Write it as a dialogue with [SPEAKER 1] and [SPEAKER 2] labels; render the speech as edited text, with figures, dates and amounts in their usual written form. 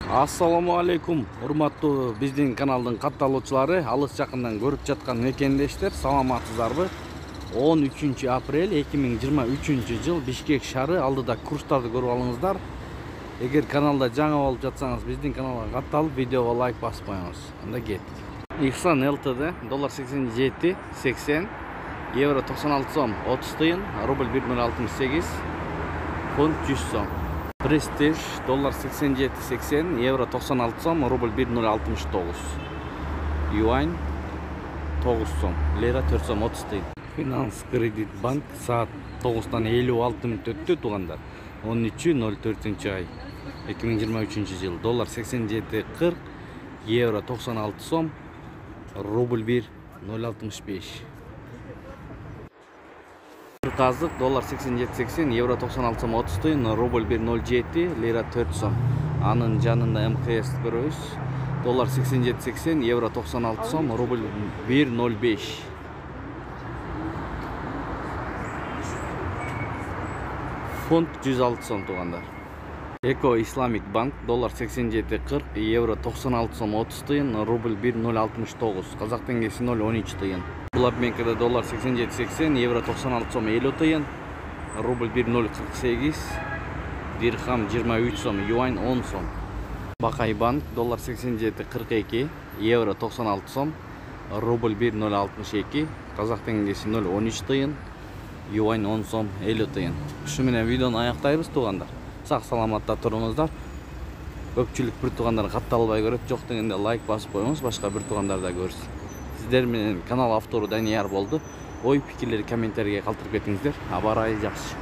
[SPEAKER 1] Assalamu alaikum, урматтуу биздин каналдын катталуучулары, алыс жакындан көрүп жаткан мекендештер, саламатсыздарбы? 13 апрель 2023 жыл Бишкек шаары алдыда курстарды көрүп алыңыздар. Эгер каналда жаңы болуп жатсаңыз, биздин каналга катталып, видеого лайк басып коюңуз. Анда кеттик. Ихсан ЛТД $87.80, евро 96 сом 30 тыйын, рубль 1.068, фунт 100 сом. Престиж $87.80, евро 96 сом, рубль 1.069, юань 9 сом, лира 4 сом 30 тыйын. Финанс кредит банк саат 9-тан 56 мүнөт өттү туугандар. 13.04 ай 2023 жыл. Доллар 87.40, евро 96 сом, рубль 1.065. Казык доллар 87.80, евро 96 сом 30 тыйын, рубль 1.07, лира 4 сом. Анын жанында МКС көрөбүз. Доллар 87.80, евро 96 сом, рубль 1.05. Фунт 106 сом туугандар. Эко Исламик банк доллар 87.40, евро 96 сом 30 тыйын, рубль 1.069, казак теңгеси 0.13 тыйын. Бул обменкада доллар 87.80, евро 96 сом 50 тыйын, рубль 1.048, дирхам 23 сом, юань 10 сом. Бакай банк доллар 87.42, евро 96 сом, рубль 1.062, казак теңгеси 0.13 тыйын, юань 10 сом 50 тыйын. Ушу менен видеону аяктайбыз туугандар. Сак саламатта туруңуздар. Көпчүлүк бир туугандар катталбай көрөт, жок дегенде лайк басып коюңуз, башка бир туугандар да көрсүн. Сиздер менен канал автору Данияр болду. Ой пикирлерди комментарийге калтырып кетиңиздер. Абарай жакшы.